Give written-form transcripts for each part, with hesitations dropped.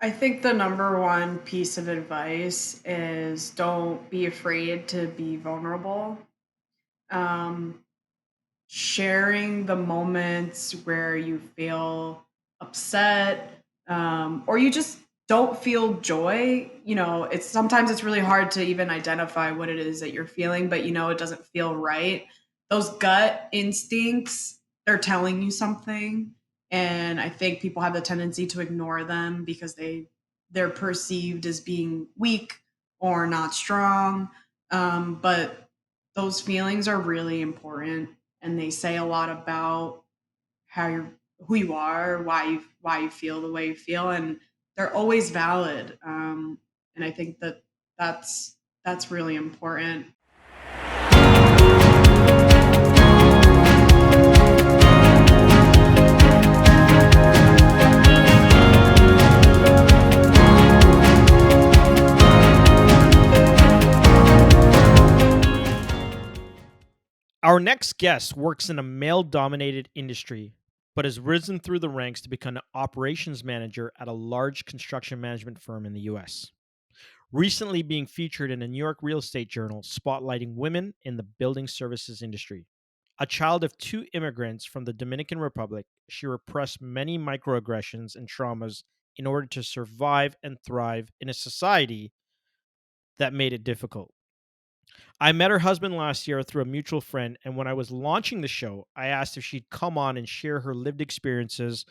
I think the number one piece of advice is don't be afraid to be vulnerable. Um, Sharing the moments where you feel upset, or you just don't feel joy. It's sometimes it's really hard to even identify what it is that you're feeling, but it doesn't feel right. Those gut instincts, they're telling you something. And I think people have the tendency to ignore them because they're perceived as being weak or not strong. But those feelings are really important, and they say a lot about how you're who you are, why you feel the way you feel, and they're always valid. And I think that's really important. Our next guest works in a male dominated industry, but has risen through the ranks to become an operations manager at a large construction management firm in the US. Recently being featured in a New York real estate journal spotlighting women in the building services industry. A child of two immigrants from the Dominican Republic, she repressed many microaggressions and traumas in order to survive and thrive in a society that made it difficult. I met her husband last year through a mutual friend, and when I was launching the show, I asked if she'd come on and share her lived experiences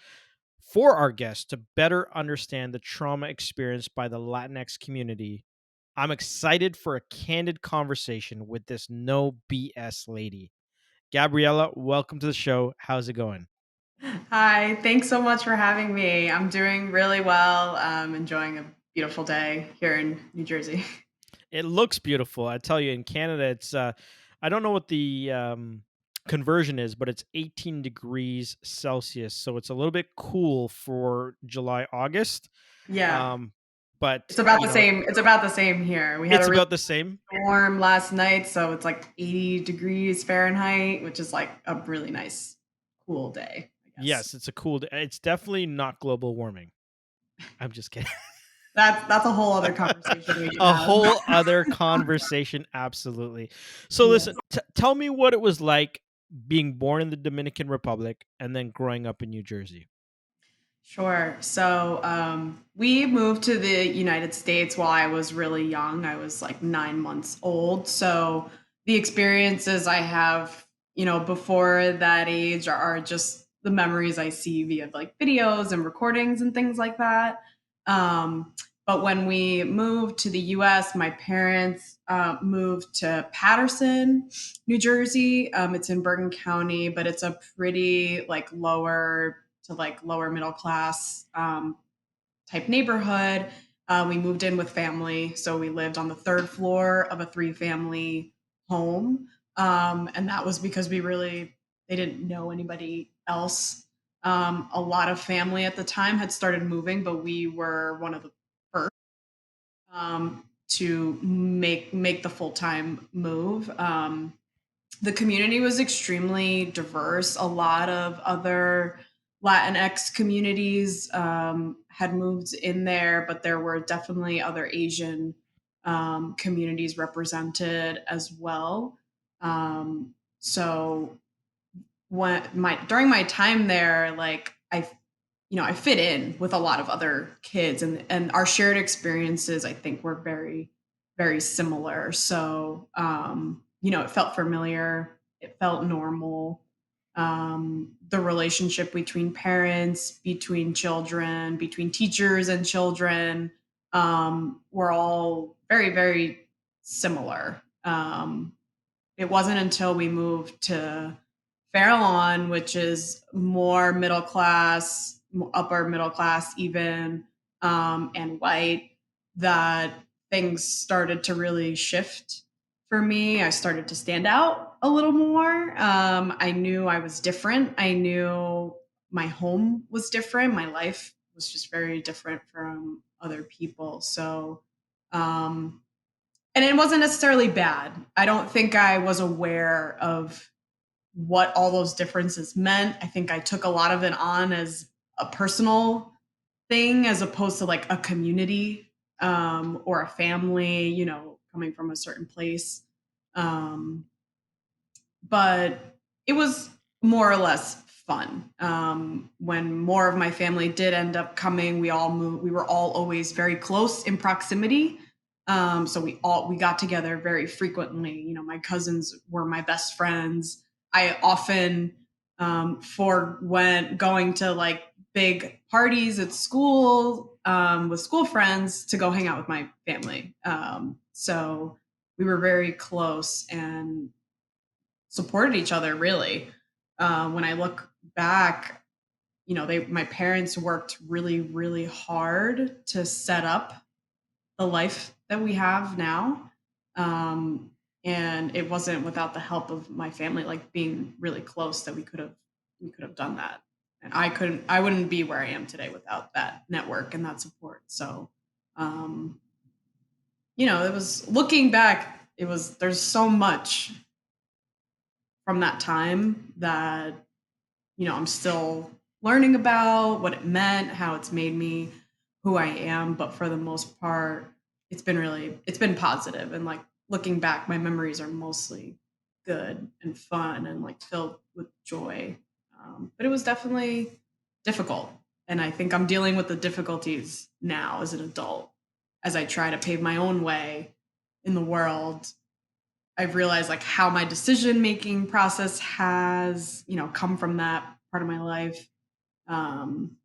for our guests to better understand the trauma experienced by the Latinx community. I'm excited for a candid conversation with this no BS lady. Gabriella, welcome to the show. How's it going? Hi, thanks so much for having me. I'm doing really well. Enjoying a beautiful day here in New Jersey. It looks beautiful. I tell you, in Canada, it's I don't know what the conversion is, but it's 18 degrees Celsius, so it's a little bit cool for July, August. Yeah, Um, but it's about the same. It's about the same here. We had it's a really about the same. warm last night, so it's like 80 degrees Fahrenheit, which is like a really nice, cool day, I guess. Yes, it's a cool. It's definitely not global warming. I'm just kidding. That's a whole other conversation we can A have. whole other conversation. Absolutely. So Yeah. listen, tell me what it was like being born in the Dominican Republic and then growing up in New Jersey. Sure. So we moved to the United States while I was really young. I was like 9 months old. So the experiences I have, before that age are just the memories I see via like videos and recordings and things like that. Um, but when we moved to the US, my parents moved to Paterson, New Jersey. It's in Bergen County, but it's a pretty like lower middle class type neighborhood. We moved in with family, so we lived on the third floor of a three-family home, and that was because they didn't know anybody else. A lot of family at the time had started moving, but we were one of the first to make the full time move. The community was extremely diverse. A lot of other Latinx communities had moved in there, but there were definitely other Asian communities represented as well. So during my time there, like I fit in with a lot of other kids, and our shared experiences I think were very very similar. So it felt familiar, it felt normal. The relationship between parents, between children, between teachers and children were all very very similar. It wasn't until we moved to Fairlawn, which is more middle class, upper middle class, even, and white, that things started to really shift for me. I started to stand out a little more. I knew I was different. I knew my home was different. My life was just very different from other people. So, um, and it wasn't necessarily bad. I don't think I was aware of what all those differences meant. I think I took a lot of it on as a personal thing as opposed to like a community, or a family, coming from a certain place. Um, but it was more or less fun. When more of my family did end up coming, we all moved. We were all always very close in proximity, so we got together very frequently. My cousins were my best friends. I often forwent going to like big parties at school, with school friends to go hang out with my family. So we were very close and supported each other really. When I look back, my parents worked really, really hard to set up the life that we have now. Um, and it wasn't without the help of my family, like being really close, that we could have done that. And I wouldn't be where I am today without that network and that support. So, um, it was looking back, there's so much from that time that I'm still learning about what it meant, how it's made me who I am. But for the most part, it's been positive. And like looking back, my memories are mostly good and fun and like filled with joy. But it was definitely difficult. And I think I'm dealing with the difficulties now as an adult as I try to pave my own way in the world. I've realized like how my decision making process has, come from that part of my life. Um,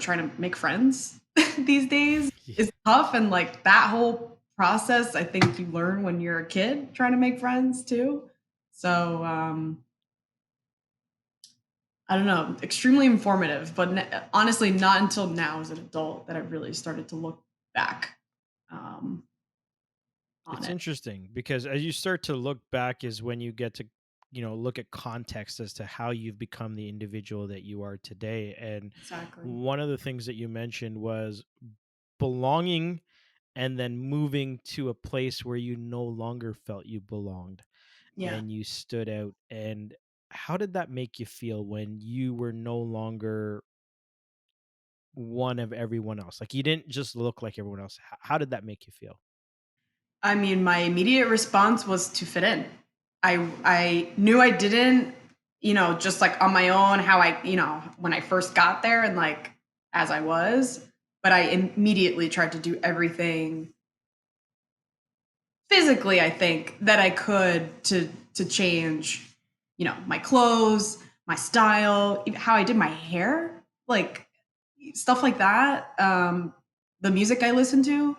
trying to make friends these days Yeah. is tough. And like that whole process, I think you learn when you're a kid trying to make friends too. So, I don't know, extremely informative, but honestly, not until now as an adult that I've really started to look back, um, on It's it. interesting because as you start to look back is when you get to, look at context as to how you've become the individual that you are today. And Exactly. one of the things that you mentioned was belonging and then moving to a place where you no longer felt you belonged Yeah. and you stood out. And how did that make you feel when you were no longer one of everyone else? Like you didn't just look like everyone else. How did that make you feel? I mean, my immediate response was to fit in. I knew I didn't, just like on my own, how when I first got there and like as I was, but I immediately tried to do everything physically, I think, that I could to change, my clothes, my style, even how I did my hair, like stuff like that. The music I listened to,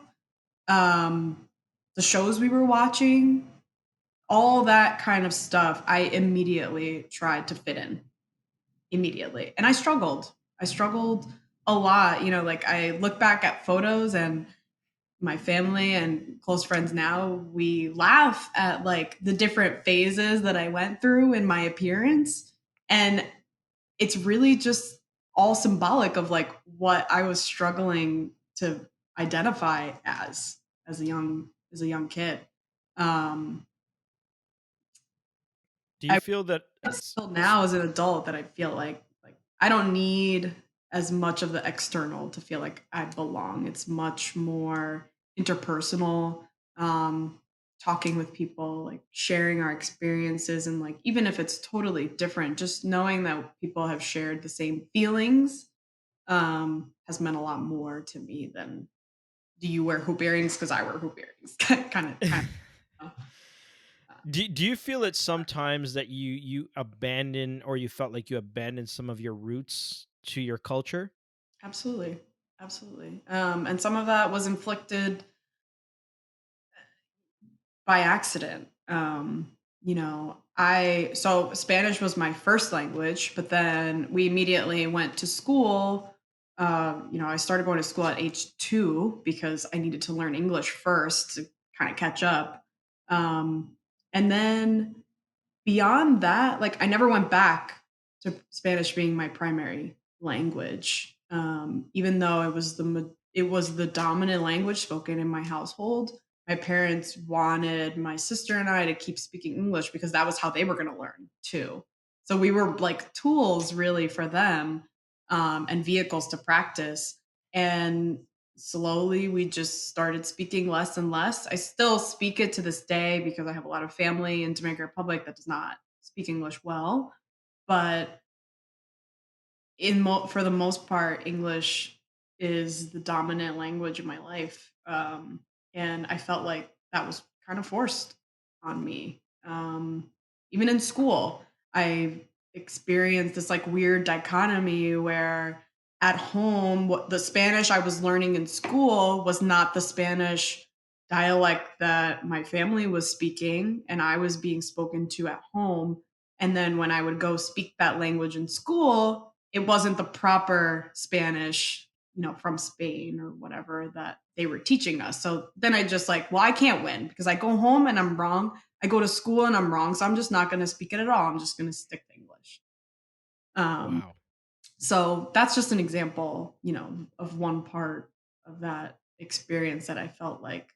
um, the shows we were watching, all that kind of stuff, I immediately tried to fit in immediately. And I struggled a lot. Like I look back at photos and my family and close friends now, we laugh at like the different phases that I went through in my appearance. And it's really just all symbolic of like what I was struggling to identify as a young kid. Um, Do you I feel that It's still now as an adult that I feel like I don't need as much of the external to feel like I belong. It's much more interpersonal, talking with people, like sharing our experiences, and like even if it's totally different, just knowing that people have shared the same feelings, has meant a lot more to me than do you wear hoop earrings because I wear hoop earrings kind of. do you feel it sometimes that you abandon or you felt like you abandoned some of your roots to your culture? Absolutely. Absolutely. And some of that was inflicted by accident. So Spanish was my first language, but then we immediately went to school. I started going to school at age 2 because I needed to learn English first to kind of catch up. And then beyond that, like I never went back to Spanish being my primary language, even though it was the dominant language spoken in my household. My parents wanted my sister and I to keep speaking English because that was how they were going to learn too. So we were like tools really for them, and vehicles to practice. And slowly we just started speaking less and less. I still speak it to this day because I have a lot of family in Dominican Republic that does not speak English well, but for the most part, English is the dominant language of my life, and I felt like that was kind of forced on me. Even in school, I experienced this like weird dichotomy where at home, what the Spanish I was learning in school was not the Spanish dialect that my family was speaking, and I was being spoken to at home. And then when I would go speak that language in school, it wasn't the proper Spanish, from Spain or whatever that they were teaching us. So then I just like, well, I can't win because I go home and I'm wrong. I go to school and I'm wrong. So I'm just not going to speak it at all. I'm just going to stick to English. Um, Wow. so that's just an example, of one part of that experience that I felt like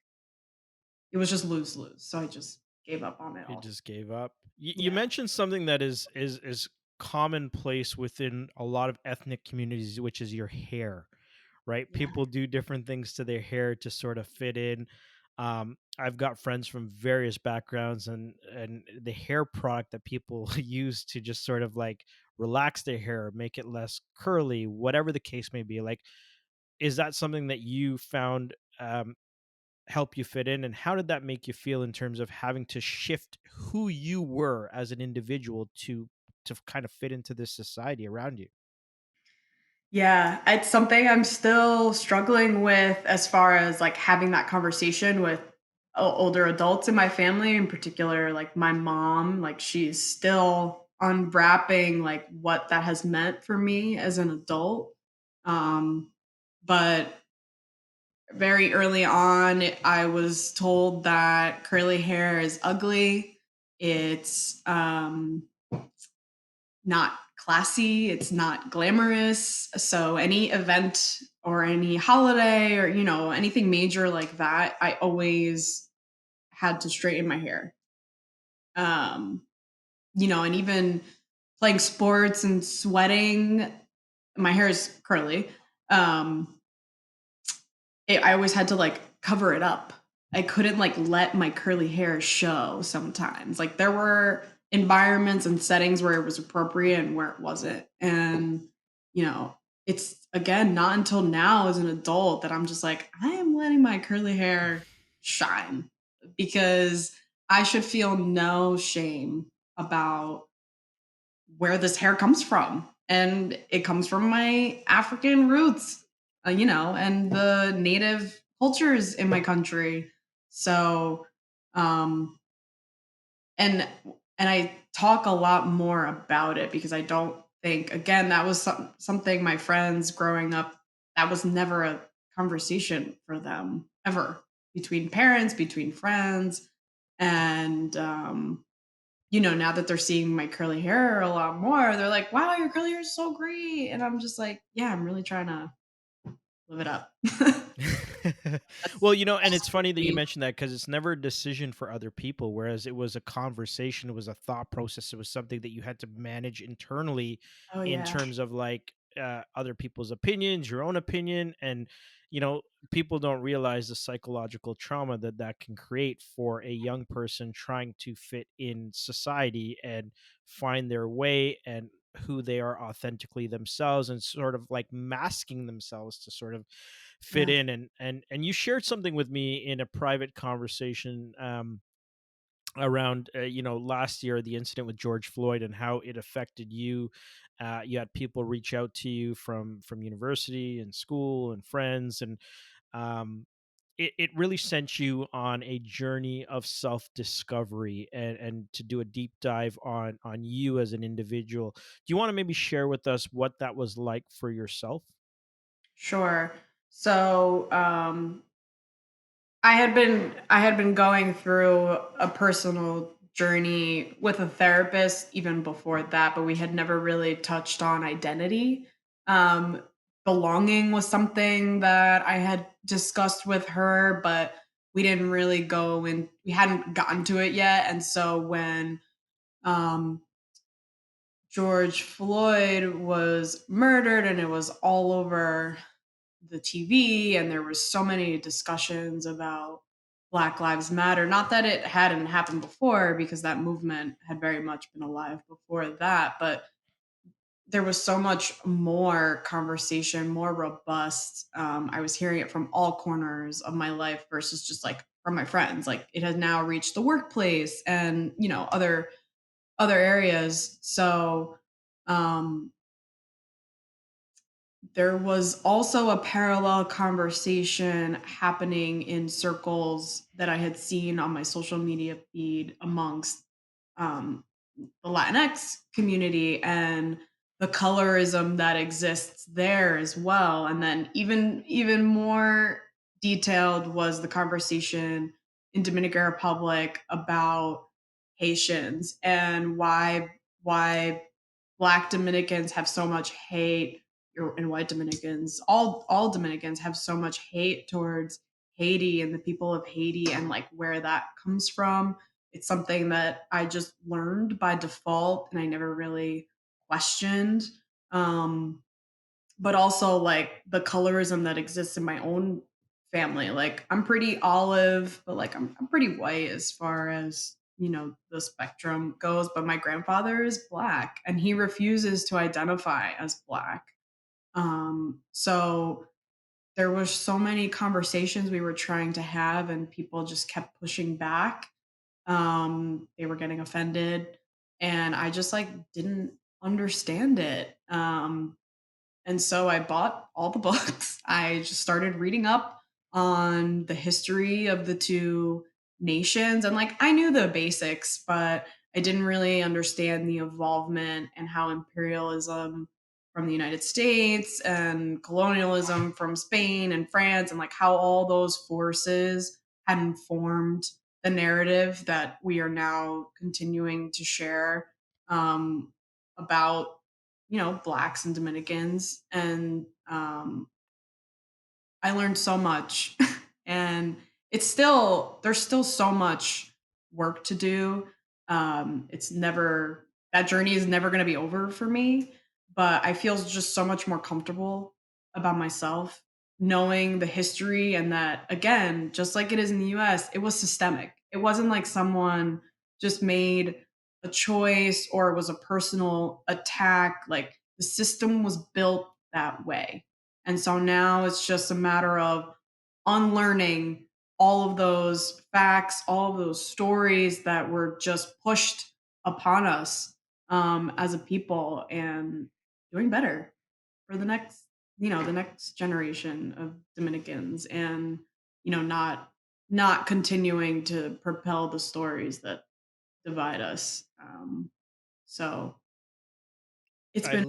it was just lose lose. So I just gave up on it You all. just gave up. You Yeah. mentioned something that is commonplace within a lot of ethnic communities, which is your hair, right? Yeah. People do different things to their hair to sort of fit in. I've got friends from various backgrounds, and the hair product that people use to just sort of like relax their hair, make it less curly, whatever the case may be. Like, is that something that you found help you fit in, and how did that make you feel in terms of having to shift who you were as an individual to kind of fit into this society around you? Yeah, it's something I'm still struggling with as far as like having that conversation with older adults in my family, in particular, like my mom. Like she's still unwrapping like what that has meant for me as an adult. Um, but very early on, I was told that curly hair is ugly. It's not classy, it's not glamorous. So any event or any holiday or anything major like that, I always had to straighten my hair. Um, and even playing sports and sweating, my hair is curly. Um, I always had to like cover it up. I couldn't like let my curly hair show sometimes. Like there were environments and settings where it was appropriate and where it wasn't. And, it's again not until now as an adult that I'm just like, I am letting my curly hair shine because I should feel no shame about where this hair comes from. And it comes from my African roots, and the native cultures in my country. So, um, and and I talk a lot more about it because I don't think again that was something my friends growing up that was never a conversation for them ever between parents, between friends, and now that they're seeing my curly hair a lot more, they're like, "Wow, your curly hair is so great." And I'm just like, "Yeah, I'm really trying to live it up." That's Well, and also it's funny that you me. mentioned that because it's never a decision for other people, whereas it was a conversation, it was a thought process, it was something that you had to manage internally Oh, in yeah. terms of like other people's opinions, your own opinion, and you know, people don't realize the psychological trauma that that can create for a young person trying to fit in society and find their way and who they are authentically themselves and sort of like masking themselves to sort of fit Yeah. in. And you shared something with me in a private conversation around last year, the incident with George Floyd and how it affected you. You had people reach out to you from university and school and friends, and um it really sent you on a journey of self-discovery and to do a deep dive on you as an individual. Do you want to maybe share with us what that was like for yourself? Sure. So, I had been going through a personal journey with a therapist even before that, but we had never really touched on identity. Um, Belonging was something that I had discussed with her, but we didn't really go in. We hadn't gotten to it yet, and so when um, George Floyd was murdered, and it was all over the TV, and there was so many discussions about Black Lives Matter. Not that it hadn't happened before, because that movement had very much been alive before that, but there was so much more conversation, more robust. I was hearing it from all corners of my life versus just like from my friends. Like it has now reached the workplace and other areas. So um, there was also a parallel conversation happening in circles that I had seen on my social media feed amongst um, the Latinx community and the colorism that exists there as well. And then even more detailed was the conversation in Dominican Republic about Haitians and why Black Dominicans have so much hate, and white Dominicans, all Dominicans have so much hate towards Haiti and the people of Haiti, and like where that comes from. It's something that I just learned by default and I never really questioned. Um, but also like the colorism that exists in my own family. Like I'm pretty olive, but like I'm pretty white as far as the spectrum goes. But my grandfather is Black, and he refuses to identify as Black. So there were so many conversations we were trying to have, and people just kept pushing back. They were getting offended, and I just like didn't understand it. And so I bought all the books. I just started reading up on the history of the two nations. And like I knew the basics, but I didn't really understand the involvement and how imperialism from the United States and colonialism from Spain and France, and like how all those forces had informed the narrative that we are now continuing to share about Blacks and Dominicans. And I learned so much. And there's still so much work to do. It's never That journey is never going to be over for me, but I feel just so much more comfortable about myself, knowing the history, and that again, just like it is in the US, it was systemic. It wasn't like someone just made a choice or it was a personal attack. Like the system was built that way. And so now it's just a matter of unlearning all of those facts, all of those stories that were just pushed upon us as a people, and doing better for the next generation of Dominicans, and not continuing to propel the stories that divide us. So it's I been l-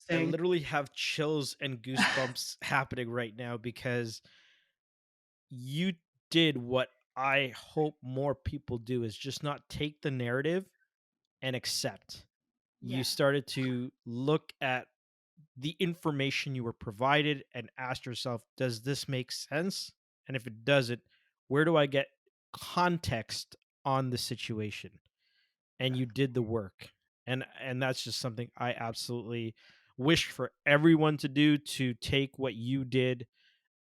I interesting. literally have chills and goosebumps happening right now because you did what I hope more people do is just not take the narrative and accept. You Yeah. started to look at the information you were provided and ask yourself, does this make sense? And if it doesn't, where do I get context on the situation? And you did the work. And that's just something I absolutely wish for everyone to do, to take what you did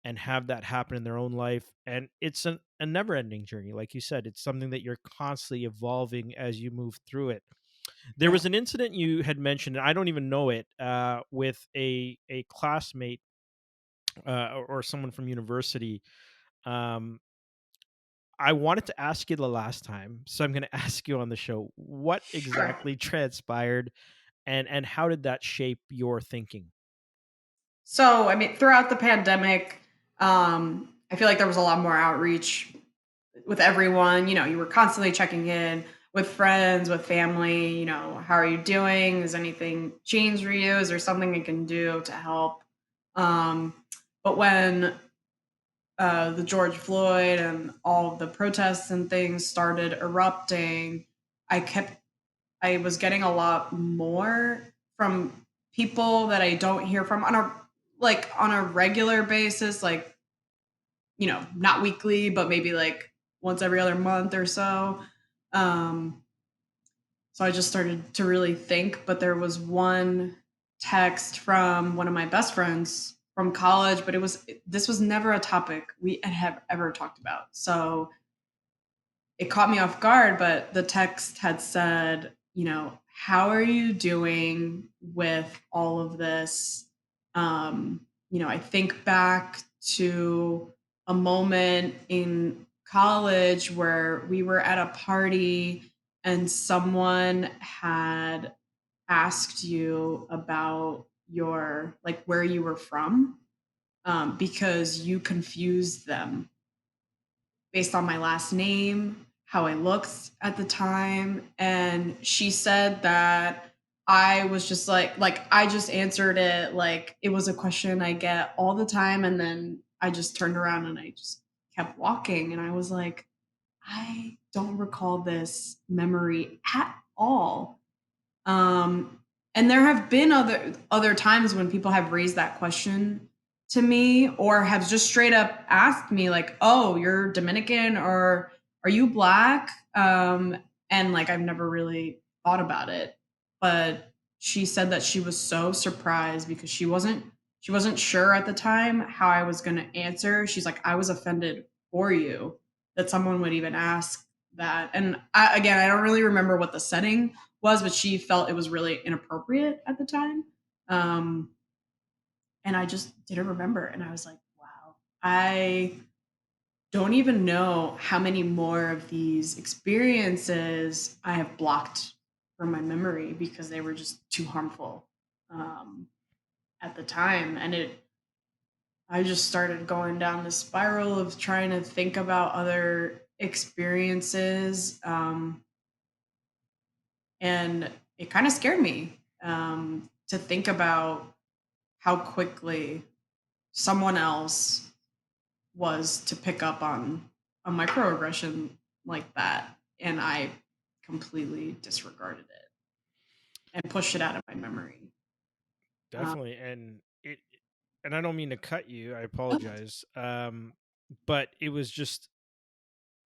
and have that happen in their own life. And it's a never ending journey. Like you said, it's something that you're constantly evolving as you move through it. There Yeah. was an incident you had mentioned, and I don't even know it, with a classmate, or someone from university. Um, I wanted to ask you the last time, so I'm going to ask you on the show what Sure. exactly transpired, and how did that shape your thinking? So, I mean, throughout the pandemic, I feel like there was a lot more outreach with everyone. You were constantly checking in with friends, with family. How are you doing? Has anything changed for you? Is there something I can do to help? Um, but when the George Floyd and all of the protests and things started erupting, I was getting a lot more from people that I don't hear from on a regular basis, like, not weekly, but maybe like once every other month or so. Um, so I just started to really think, but there was one text from one of my best friends from college, but this was never a topic we have ever talked about. So it caught me off guard, but the text had said, how are you doing with all of this? I think back to a moment in college where we were at a party and someone had asked you about your, like, where you were from, because you confused them based on my last name, how I looked at the time. And she said that I was just like I just answered it like it was a question I get all the time. And then I just turned around and I just kept walking. And I was like, I don't recall this memory at all. Um, and there have been other times when people have raised that question to me or have just straight up asked me like, "Oh, you're Dominican or are you black?" And like I've never really thought about it, but she said that she was so surprised because she wasn't sure at the time how I was going to answer. She's like, "I was offended for you that someone would even ask that." And again, I don't really remember what the setting was, but she felt it was really inappropriate at the time. Um, and I just didn't remember. And I was like, wow, I don't even know how many more of these experiences I have blocked from my memory because they were just too harmful um, at the time. And I just started going down the spiral of trying to think about other experiences. And it kind of scared me to think about how quickly someone else was to pick up on a microaggression like that. And I completely disregarded it and pushed it out of my memory. Um, Definitely, and I don't mean to cut you. I apologize. But it was just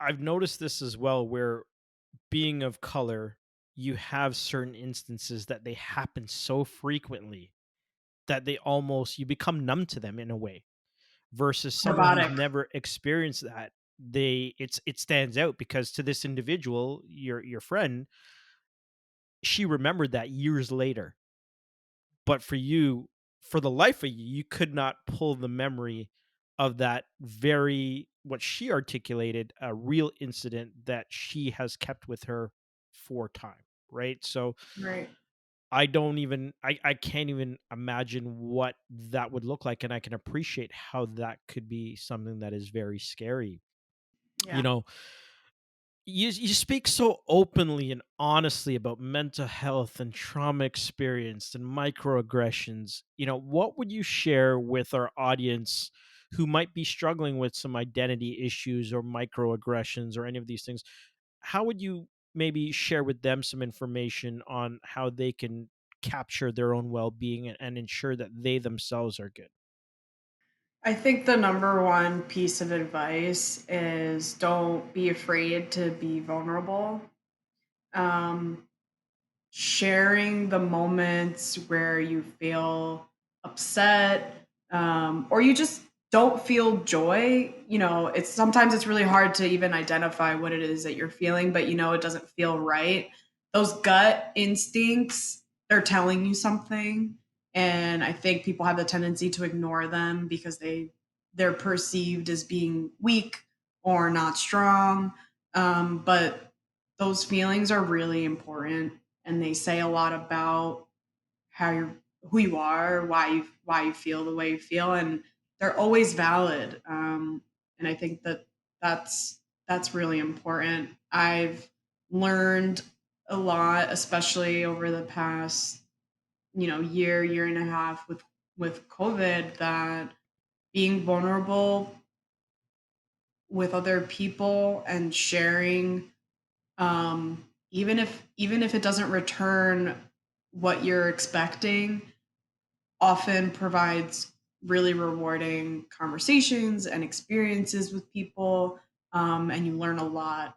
I've noticed this as well, where being of color, you have certain instances that they happen so frequently that they almost you become numb to them in a way. Versus someone who's robotic. never experienced that, it stands out because to this individual, your friend, she remembered that years later. But for you, for the life of you, you could not pull the memory of that very what she articulated, a real incident that she has kept with her for time, right? So Right. I can't even imagine what that would look like, and I can appreciate how that could be something that is very scary. You Yeah. know, you speak so openly and honestly about mental health and trauma experience and microaggressions. What would you share with our audience who might be struggling with some identity issues or microaggressions or any of these things? How would you maybe share with them some information on how they can capture their own well-being and ensure that they themselves are good? I think the number one piece of advice is don't be afraid to be vulnerable. Um, Sharing the moments where you feel upset, or you just don't feel joy. It's sometimes it's really hard to even identify what it is that you're feeling, but it doesn't feel right. Those gut instincts, they're telling you something. And I think people have the tendency to ignore them because they're perceived as being weak or not strong. But those feelings are really important and they say a lot about who you are, why you feel the way you feel, and they're always valid. And I think that's really important. I've learned a lot, especially over the past year and a half with COVID, that being vulnerable with other people and sharing, even if it doesn't return what you're expecting, often provides really rewarding conversations and experiences with people. And you learn a lot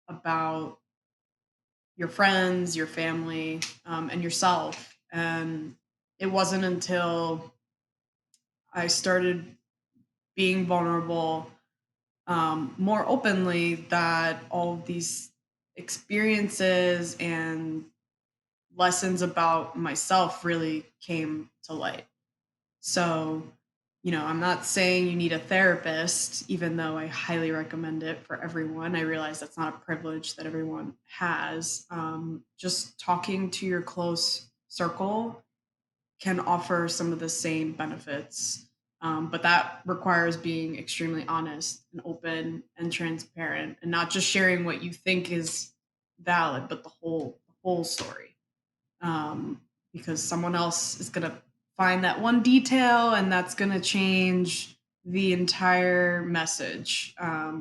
about your friends, your family, and yourself. And it wasn't until I started being vulnerable more openly, that all of these experiences and lessons about myself really came to light. So, I'm not saying you need a therapist, even though I highly recommend it for everyone. I realize that's not a privilege that everyone has. Just talking to your close circle can offer some of the same benefits. But that requires being extremely honest and open and transparent, and not just sharing what you think is valid, but the whole story. Um, because someone else is going to find that one detail, and that's going to change the entire message,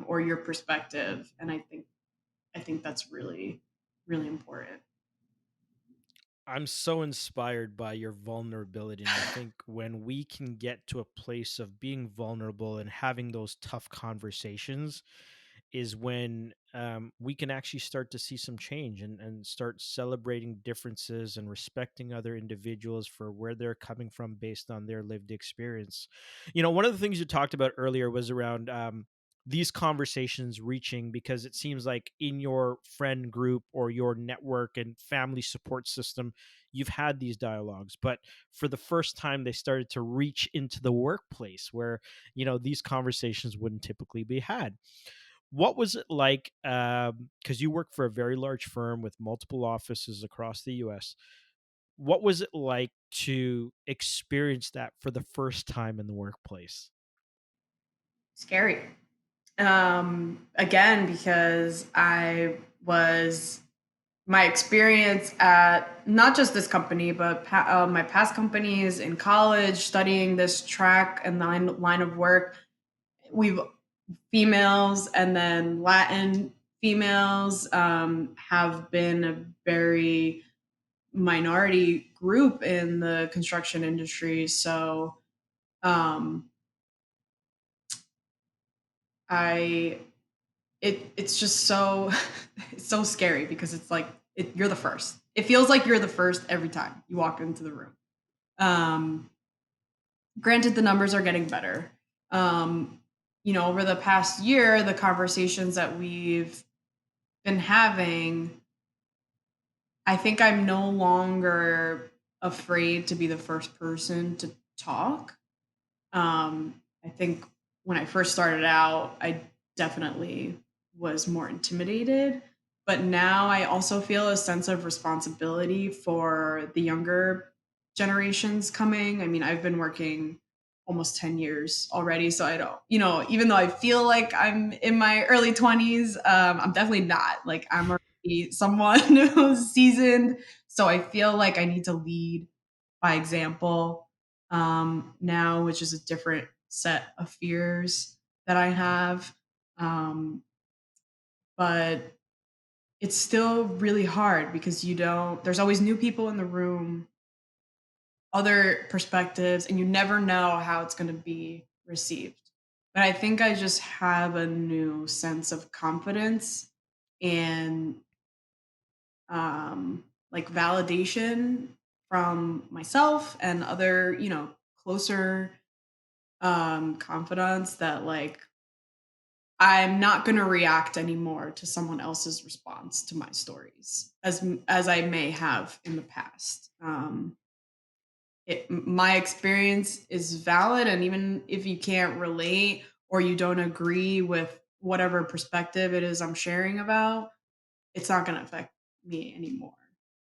or your perspective. And I think that's really, really important. I'm so inspired by your vulnerability. And I think when we can get to a place of being vulnerable and having those tough conversations, is when we can actually start to see some change and start celebrating differences and respecting other individuals for where they're coming from based on their lived experience. One of the things you talked about earlier was around these conversations reaching, because it seems like in your friend group or your network and family support system, you've had these dialogues, but for the first time they started to reach into the workplace where these conversations wouldn't typically be had. What was it like? Because you work for a very large firm with multiple offices across the US. What was it like to experience that for the first time in the workplace? Scary. Again, because my experience at not just this company, but my past companies in college, studying this track and line of work, we've females and then Latin females have been a very minority group in the construction industry. So um, I it's just so it's so scary, because it's like you're the first. It feels like you're the first every time you walk into the room. Um, Granted, the numbers are getting better. Um, over the past year, the conversations that we've been having, I think I'm no longer afraid to be the first person to talk. I think when I first started out, I definitely was more intimidated. But now I also feel a sense of responsibility for the younger generations coming. I mean, I've been working almost 10 years already. So I don't, even though I feel like I'm in my early 20s, I'm definitely not. Like, I'm already someone who's seasoned. So I feel like I need to lead by example now, which is a different set of fears that I have. Um, but it's still really hard, because there's always new people in the room, other perspectives, and you never know how it's going to be received. But I think I just have a new sense of confidence and like validation from myself and other, closer confidants, that like I'm not going to react anymore to someone else's response to my stories as I may have in the past. My experience is valid, and even if you can't relate or you don't agree with whatever perspective it is I'm sharing about, it's not going to affect me anymore.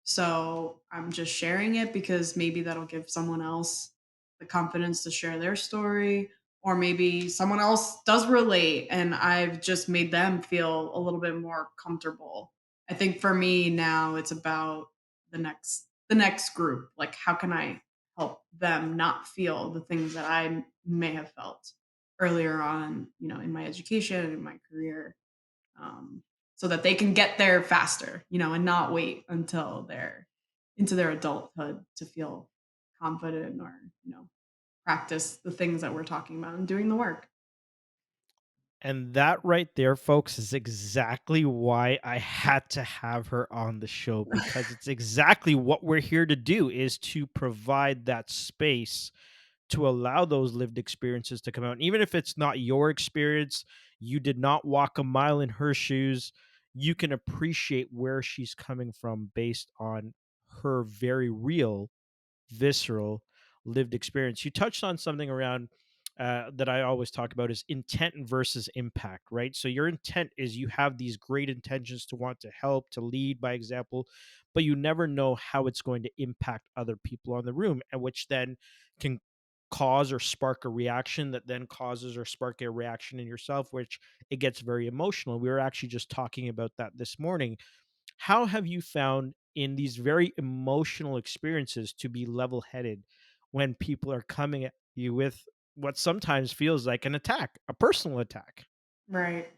So I'm just sharing it because maybe that'll give someone else the confidence to share their story, or maybe someone else does relate and I've just made them feel a little bit more comfortable. I think for me now it's about the next group. Like, how can I help them not feel the things that I may have felt earlier on, in my education, in my career, um, so that they can get there faster, and not wait until they're into their adulthood to feel confident, or, practice the things that we're talking about and doing the work. And that right there, folks, is exactly why I had to have her on the show, because it's exactly what we're here to do, is to provide that space to allow those lived experiences to come out. And even if it's not your experience, you did not walk a mile in her shoes, you can appreciate where she's coming from based on her very real, visceral, lived experience. You touched on something around that I always talk about is intent versus impact, right? So your intent is you have these great intentions to want to help, to lead by example, but you never know how it's going to impact other people on the room, and which then can cause or spark a reaction that then causes or spark a reaction in yourself, which it gets very emotional. We were actually just talking about that this morning. How have you found in these very emotional experiences to be level headed when people are coming at you with what sometimes feels like an attack, a personal attack? Right.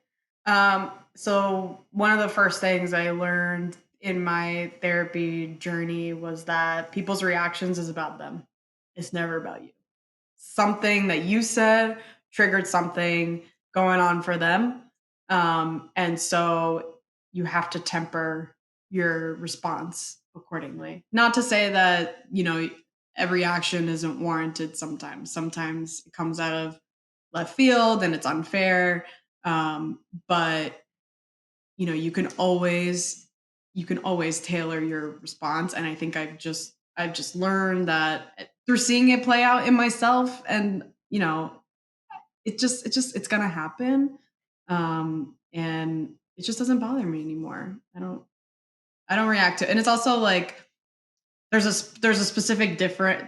So one of the first things I learned in my therapy journey was that people's reactions is about them. It's never about you. Something that you said triggered something going on for them. And so you have to temper your response accordingly. Not to say that, every action isn't warranted sometimes. Sometimes it comes out of left field and it's unfair. But you can always tailor your response. And I think I've just learned that through seeing it play out in myself, and it's gonna happen. And it just doesn't bother me anymore. I don't react to it. And it's also like there's a specific different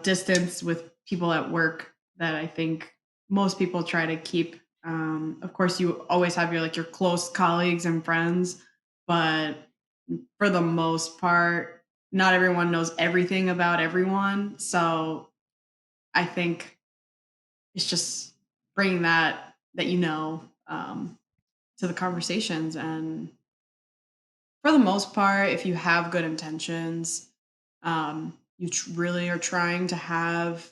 distance with people at work that I think most people try to keep. Of course, you always have your close colleagues and friends, but for the most part, not everyone knows everything about everyone. So I think it's just bringing that to the conversations. And for the most part, if you have good intentions, you really are trying to have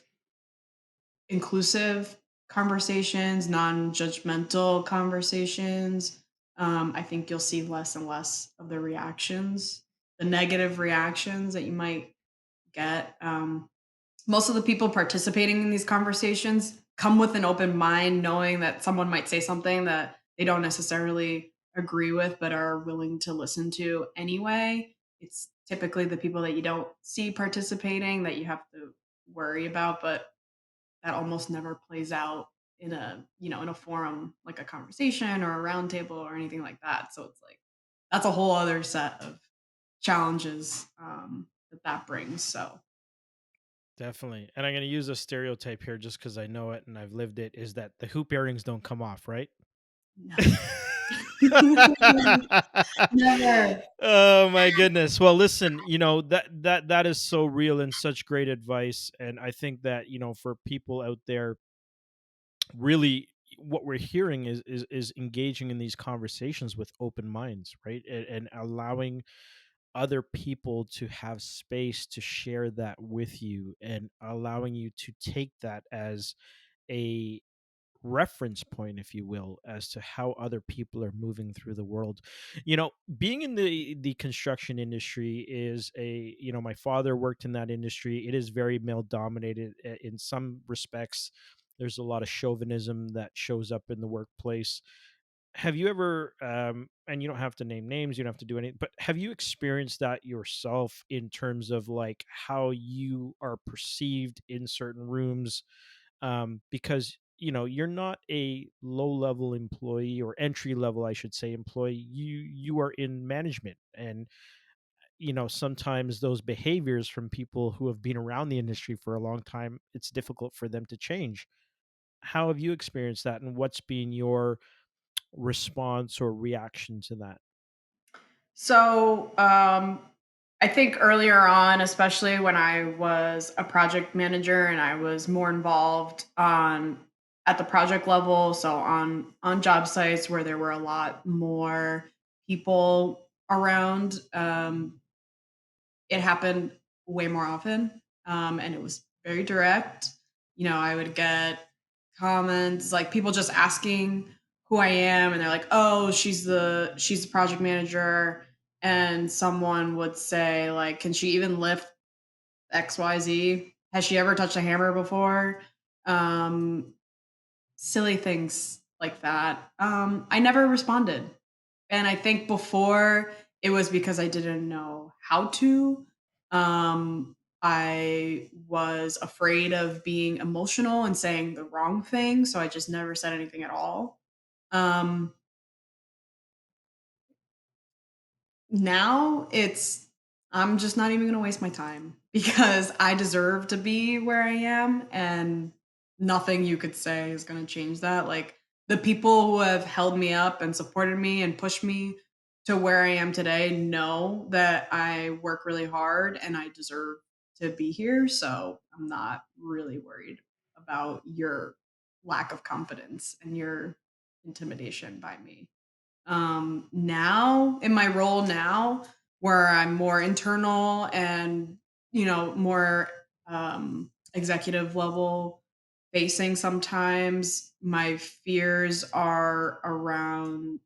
inclusive conversations, non-judgmental conversations. I think you'll see less and less of the reactions, the negative reactions that you might get. Most of the people participating in these conversations come with an open mind, knowing that someone might say something that they don't necessarily agree with, but are willing to listen to anyway. It's typically the people that you don't see participating that you have to worry about, but that almost never plays out in a forum like a conversation or a round table or anything like that. So it's like that's a whole other set of challenges that brings. So Definitely. And I'm going to use a stereotype here just because I know it and I've lived it, is that the hoop earrings don't come off, right? no. Never. Oh my goodness. Well, listen, that is so real and such great advice, and I think that, for people out there, really what we're hearing is engaging in these conversations with open minds, right? And allowing other people to have space to share that with you, and allowing you to take that as a reference point, if you will, as to how other people are moving through the world. Being in the construction industry is my father worked in that industry. It is very male dominated in some respects. There's a lot of chauvinism that shows up in the workplace. Have you ever, and you don't have to name names, you don't have to do anything, but have you experienced that yourself in terms of like how you are perceived in certain rooms? Because you're not a low level employee, or entry level, I should say, employee. You are in management, and sometimes those behaviors from people who have been around the industry for a long time, it's difficult for them to change. How have you experienced that, and what's been your response or reaction to that? So, I think earlier on, especially when I was a project manager and I was more involved on at the project level, so on job sites where there were a lot more people around, it happened way more often, and it was very direct. I would get comments like people just asking who I am, and they're like, "Oh, she's the project manager," and someone would say like, "Can she even lift XYZ?" Has she ever touched a hammer before? Um, Silly things like that. I never responded. And I think before it was because I didn't know how to. I was afraid of being emotional and saying the wrong thing, so I just never said anything at all. Um, Now I'm just not even going to waste my time because I deserve to be where I am, and nothing you could say is going to change that. Like, the people who have held me up and supported me and pushed me to where I am today know that I work really hard and I deserve to be here, so I'm not really worried about your lack of confidence and your intimidation by me. Now in my role now, where I'm more internal and, more executive level facing, sometimes my fears are around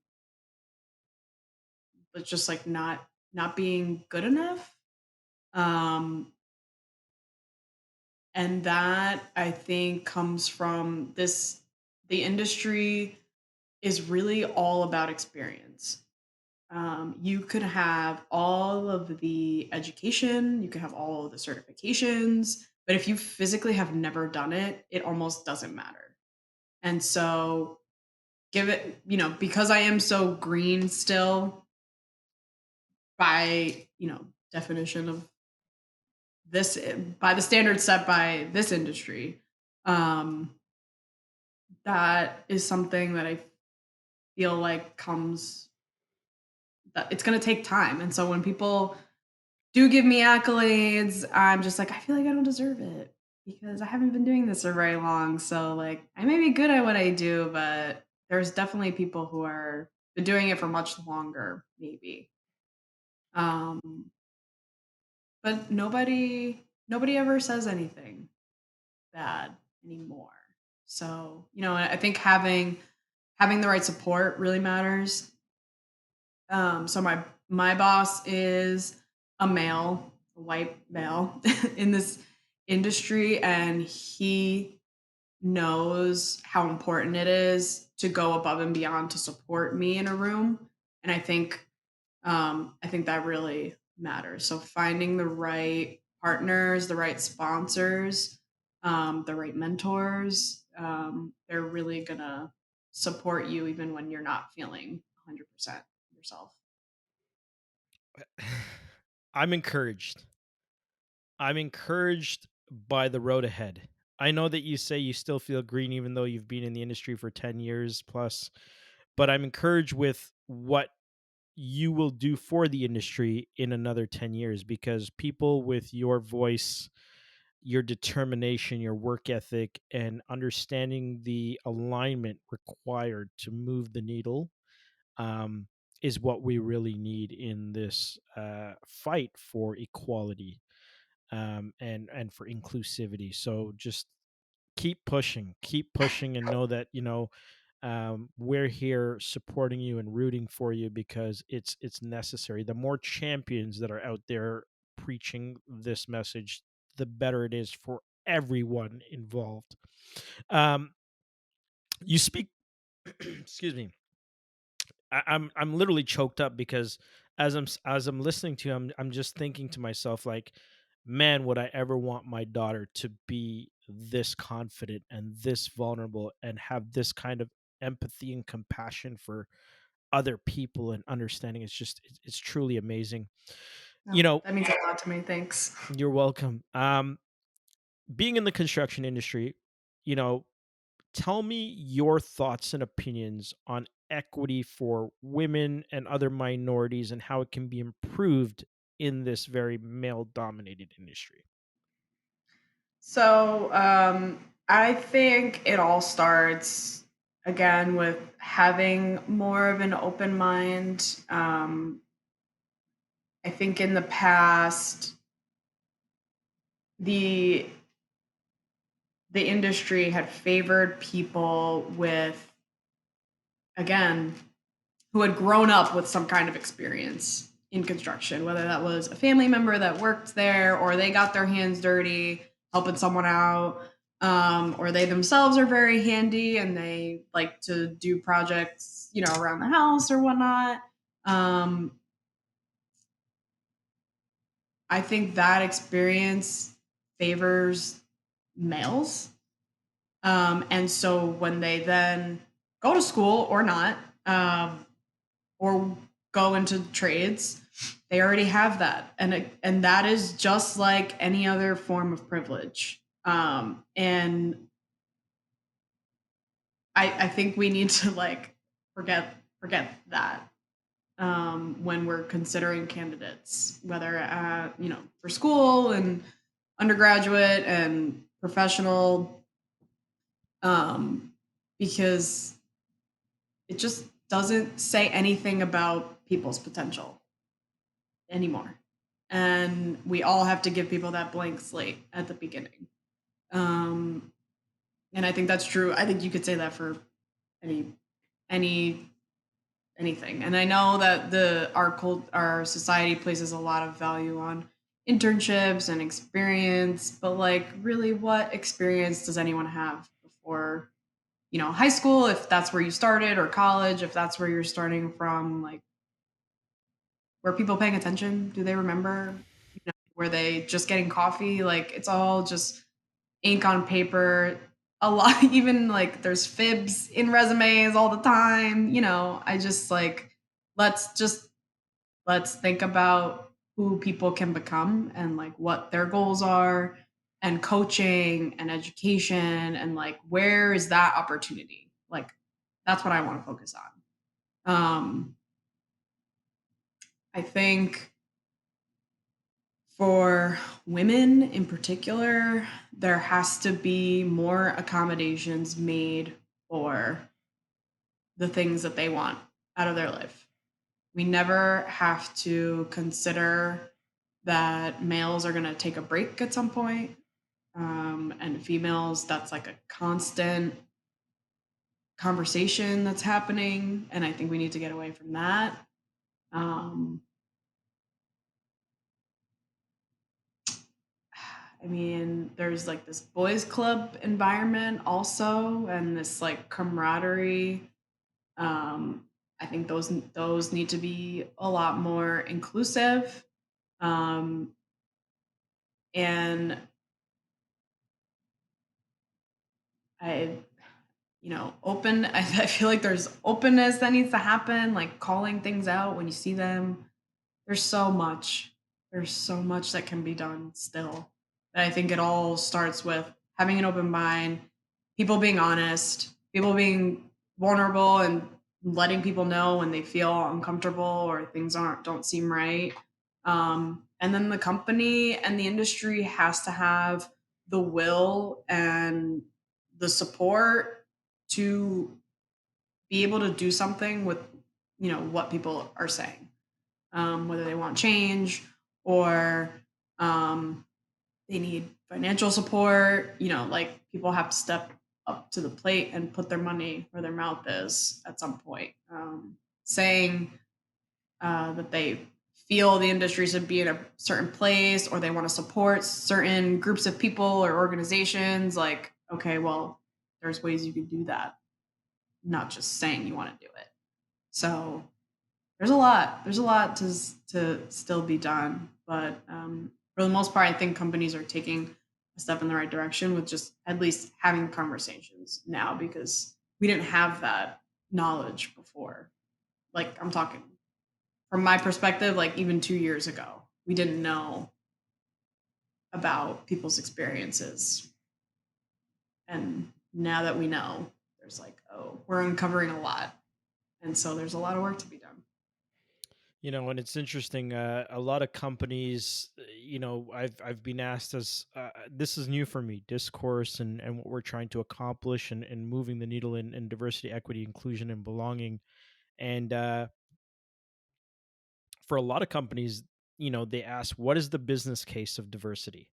just like not being good enough. Um and that, I think, comes from this the industry is really all about experience. You could have all of the education, you could have all of the certifications, but if you physically have never done it, it almost doesn't matter. And so, give it, because I am so green still by, definition of this, by the standards set by this industry, um, that is something that I feel like comes, that it's going to take time. And so when people do give me accolades, I'm just like, I feel like I don't deserve it because I haven't been doing this for very long. So, like, I may be good at what I do, but there's definitely people who are been doing it for much longer, maybe. Um, but nobody ever says anything bad anymore. So, I think having the right support really matters. So my boss is a male, a white male in this industry, and he knows how important it is to go above and beyond to support me in a room. And I think that really matters. So finding the right partners, the right sponsors, the right mentors, they're really gonna support you even when you're not feeling 100% yourself. I'm encouraged. I'm encouraged by the road ahead. I know that you say you still feel green even though you've been in the industry for 10 years plus, but I'm encouraged with what you will do for the industry in another 10 years because people with your voice, your determination, your work ethic, and understanding the alignment required to move the needle um, is what we really need in this fight for equality and for inclusivity. So just keep pushing, and know that we're here supporting you and rooting for you because it's necessary. The more champions that are out there preaching this message, the better it is for everyone involved. Um, you speak, excuse me. I'm literally choked up because as I'm listening to you, I'm just thinking to myself like, man, would I ever want my daughter to be this confident and this vulnerable and have this kind of empathy and compassion for other people and understanding. It's truly amazing. You No, know, that means a lot to me. Thanks. you're welcome. Being in the construction industry, you know, tell me your thoughts and opinions on equity for women and other minorities and how it can be improved in this very male dominated industry. So, I think it all starts again with having more of an open mind. I think in the past, the the industry had favored people with, again, who had grown up with some kind of experience in construction, whether that was a family member that worked there or they got their hands dirty. helping someone out, or they themselves are very handy and they like to do projects, around the house or whatnot. Um, I think that experience favors males. And so when they then go to school or not, or go into trades, they already have that, and that is just like any other form of privilege. And I think we need to like forget that, when we're considering candidates, whether for school and undergraduate and professional, um, because it just doesn't say anything about people's potential anymore. And we all have to give people that blank slate at the beginning. Um, and I think that's true. I think you could say that for any any anything. And I know that our society places a lot of value on internships and experience, but like really what experience does anyone have before, high school, if that's where you started, or college if that's where you're starting from? Like, were people paying attention? Do they remember? Were they just getting coffee? Like, it's all just ink on paper. A lot, even like there's fibs in resumes all the time. I just like, let's just let's think about who people can become and like what their goals are, and coaching and education, and like where is that opportunity? Like, that's what I want to focus on. I think for women in particular, there has to be more accommodations made for the things that they want out of their life. We never have to consider that males are going to take a break at some point, and females, that's like a constant conversation that's happening. And I think we need to get away from that. Um, I mean, there's like this boys club environment also, and this like camaraderie. Um, I think those need to be a lot more inclusive. Um, and I, open. I feel like there's openness that needs to happen, like calling things out when you see them. There's so much. There's so much that can be done still. But I think it all starts with having an open mind, people being honest, people being vulnerable, and letting people know when they feel uncomfortable or things don't seem right. And then the company and the industry has to have the will and the support to be able to do something with what people are saying, whether they want change, or um, they need financial support. Like, people have to step up to the plate and put their money where their mouth is at some point, saying that they feel the industry should be in a certain place, or they want to support certain groups of people or organizations. Like, okay, well, there's ways you can do that, not just saying you want to do it. So there's a lot to still be done, but for the most part, I think companies are taking a step in the right direction with just at least having conversations now, because we didn't have that knowledge before. Like, I'm talking from my perspective, like even 2 years ago, we didn't know about people's experiences, and now that we know, there's like, oh, we're uncovering a lot, and so there's a lot of work to be done. And it's interesting. A lot of companies, I've been asked as this is new for me, discourse and what we're trying to accomplish and moving the needle in diversity, equity, inclusion, and belonging. And for a lot of companies, they ask, what is the business case of diversity?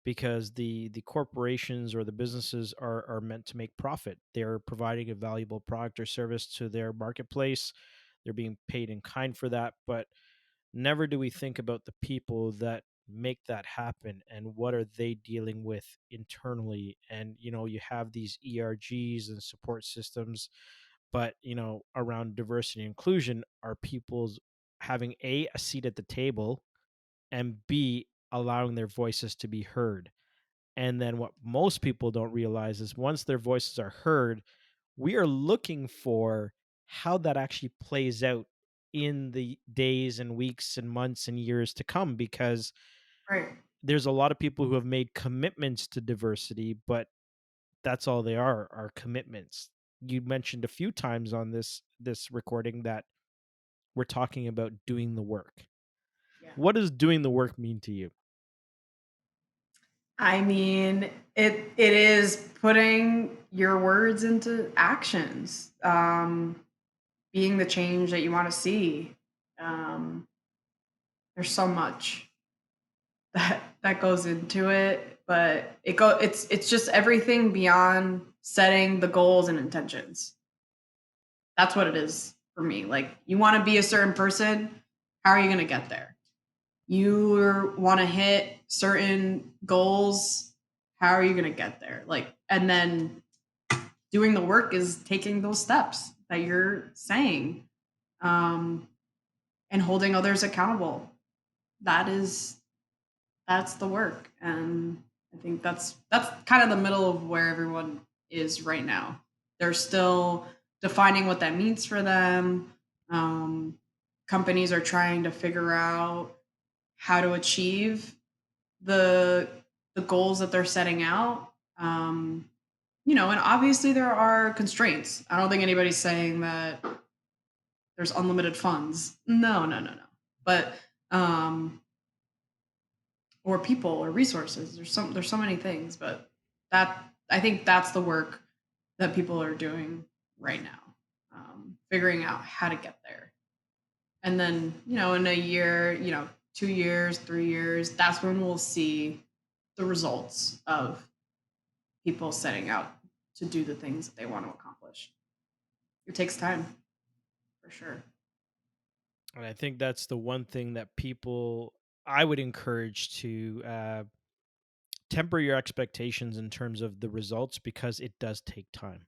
Because the corporations or the businesses are meant to make profit. They're providing a valuable product or service to their marketplace. They're being paid in kind for that, but never do we think about the people that make that happen, and what are they dealing with internally? And you have these ERGs and support systems, but around diversity and inclusion, are people's having a seat at the table, and b allowing their voices to be heard. And then what most people don't realize is once their voices are heard, we are looking for how that actually plays out in the days and weeks and months and years to come, because Right. there's a lot of people who have made commitments to diversity, but that's all they are commitments. You mentioned a few times on this recording that we're talking about doing the work. Yeah. What does doing the work mean to you? I mean, it is putting your words into actions, being the change that you want to see. Um, there's so much that goes into it, but it's just everything beyond setting the goals and intentions. That's what it is for me. Like, you want to be a certain person, how are you going to get there? You want to hit certain goals, how are you going to get there? Like, and then doing the work is taking those steps that you're saying, um, and holding others accountable. That is that's the work, and I think that's kind of the middle of where everyone is right now. They're still defining what that means for them. um, Companies are trying to figure out how to achieve the the goals that they're setting out. And obviously there are constraints. I don't think anybody's saying that there's unlimited funds. No, no, no, no. But um, or people or resources. There's so many things, but that I think that's the work that people are doing right now, figuring out how to get there. And then in a year, 2 years, 3 years, that's when we'll see the results of people setting out to do the things that they want to accomplish. It takes time, for sure. And I think that's the one thing that people I would encourage to temper your expectations in terms of the results, because it does take time.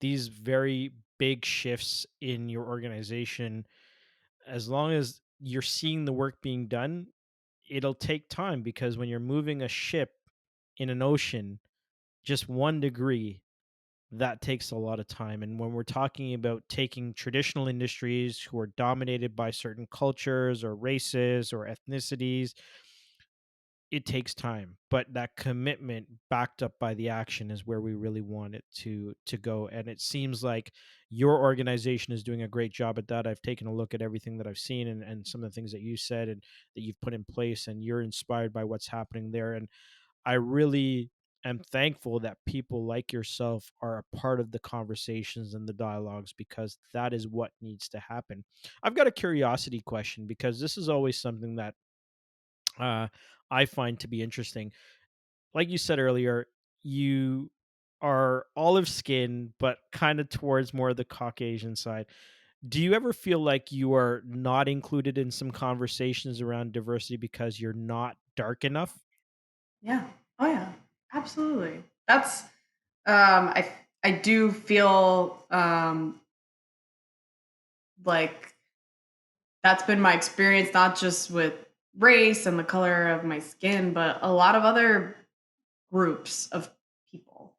These very big shifts in your organization, as long as you're seeing the work being done, it'll take time, because when you're moving a ship in an ocean just 1 degree, that takes a lot of time. And when we're talking about taking traditional industries who are dominated by certain cultures or races or ethnicities, it takes time, but that commitment backed up by the action is where we really want it to go. And it seems like your organization is doing a great job at that. I've taken a look at everything that I've seen, and some of the things that you said and that you've put in place, and you're inspired by what's happening there. And I really am thankful that people like yourself are a part of the conversations and the dialogues, because that is what needs to happen. I've got a curiosity question, because this is always something that uh, I find to be interesting. Like you said earlier, you are olive skin, but kind of towards more of the Caucasian side. Do you ever feel like you are not included in some conversations around diversity because you're not dark enough? Yeah. Oh yeah. Absolutely. That's I do feel like that's been my experience, not just with race and the color of my skin, but a lot of other groups of people.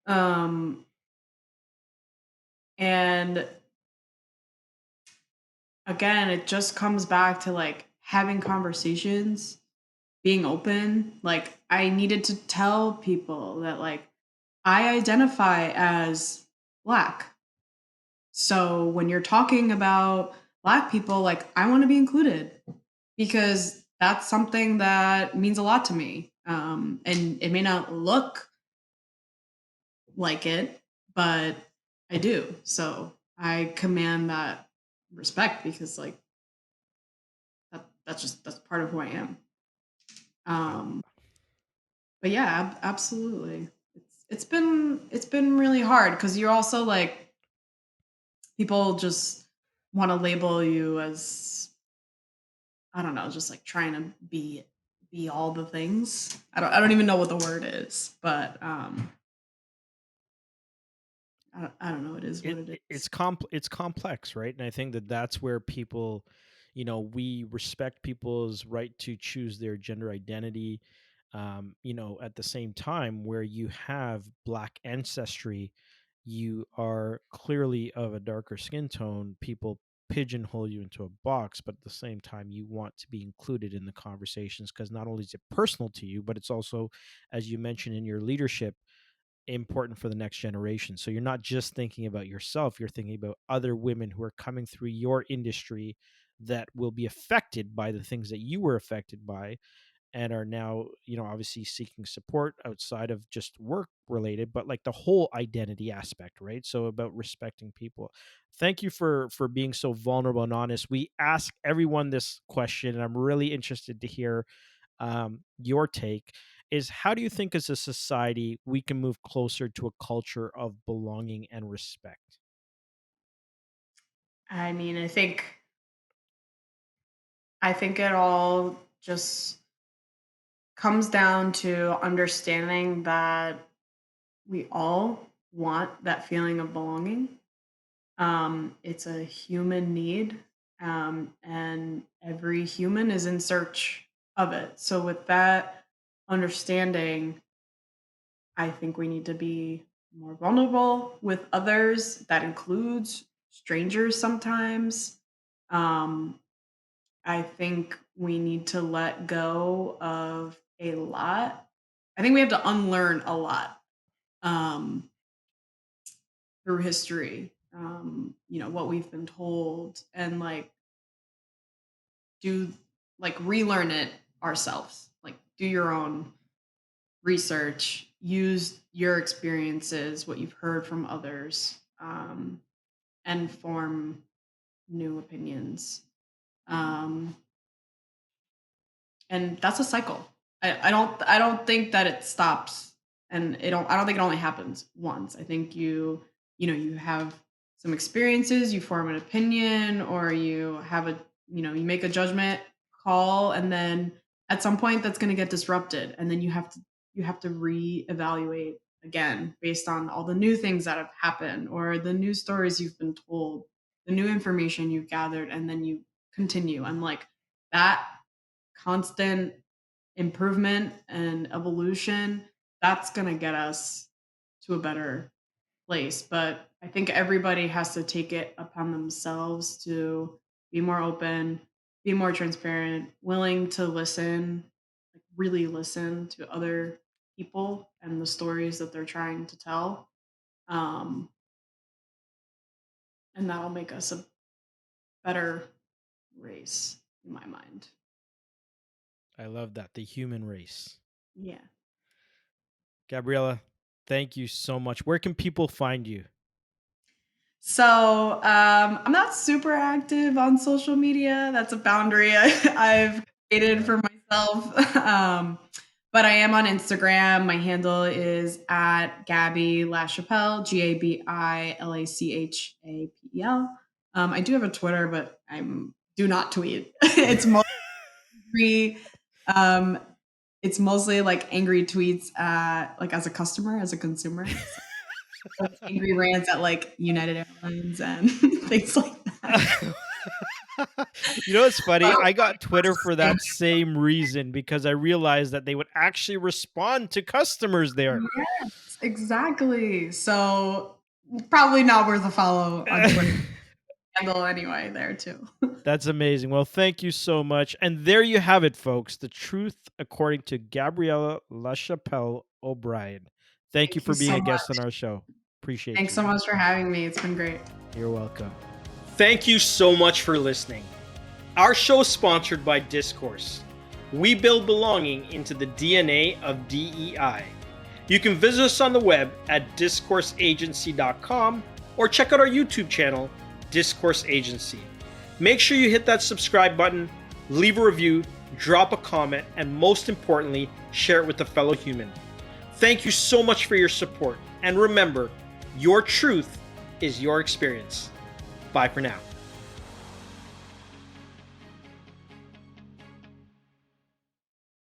Um, and again, it just comes back to like having conversations, being open. Like, I needed to tell people that, like, I identify as Black. So when you're talking about Black people, like, I want to be included because that's something that means a lot to me. And it may not look like it, but I do. So I command that respect because, like, that's part of who I am. Uh, Um, but yeah, absolutely. It's been really hard because you're also like, people just want to label you as, I don't know, just like trying to be be all the things. I don't even know what the word is, but I don't know. It is what it is. It's complex, right? And I think that that's where people, we respect people's right to choose their gender identity. At the same time, where you have Black ancestry, you are clearly of a darker skin tone. People pigeonhole you into a box, but at the same time, you want to be included in the conversations because not only is it personal to you, but it's also, as you mentioned in your leadership, important for the next generation. So you're not just thinking about yourself, you're thinking about other women who are coming through your industry that will be affected by the things that you were affected by and are now, obviously seeking support outside of just work related, but like the whole identity aspect, right? So about respecting people. Thank you for being so vulnerable and honest. We ask everyone this question, and I'm really interested to hear your take is how do you think as a society we can move closer to a culture of belonging and respect? I mean, I think it all just comes down to understanding that we all want that feeling of belonging. It's a human need, and every human is in search of it. So, with that understanding, I think we need to be more vulnerable with others. That includes strangers sometimes. Um, I think we need to let go of a lot. I think we have to unlearn a lot um, through history. What we've been told, and do relearn it ourselves. Like do your own research, use your experiences, what you've heard from others, and form new opinions. Um, and that's a cycle. I don't think that it stops, and I don't think it only happens once. I think you have some experiences, you form an opinion, or you have you make a judgment call, and then at some point that's going to get disrupted, and then you have to reevaluate again based on all the new things that have happened or the new stories you've been told, the new information you've gathered, and then you continue, and like that constant improvement and evolution, that's going to get us to a better place. But I think everybody has to take it upon themselves to be more open, be more transparent, willing to listen, like really listen to other people and the stories that they're trying to tell. Um, and that'll make us a better race in my mind. I love that. The human race. Yeah. Gabriella, thank you so much. Where can people find you? So I'm not super active on social media. That's a boundary I've created for myself. But I am on Instagram. My handle is at Gabby Lachapel, GABILACHAPEL. I do have a Twitter, but do not tweet. It's mostly um, it's mostly like angry tweets like as a customer, as a consumer. Like angry rants at like United Airlines and things like that. It's funny. I got Twitter for that same reason because I realized that they would actually respond to customers there. Yes, exactly. So probably not worth a follow on Twitter handle anyway there too. That's amazing. Well, thank you so much. And there you have it, folks. The truth according to Gabriella Lachapel O'Brien. Thank you Thank you for being so a much. guest on our show. Appreciate Thanks you. so much for having me. It's been great. You're welcome. Thank you so much for listening. Our show is sponsored by Discourse. We build belonging into the DNA of DEI. You can visit us on the web at discourseagency.com or check out our YouTube channel, Discourse Agency. Make sure you hit that subscribe button, leave a review, drop a comment, and most importantly, share it with a fellow human. Thank you so much for your support. And remember, your truth is your experience. Bye for now.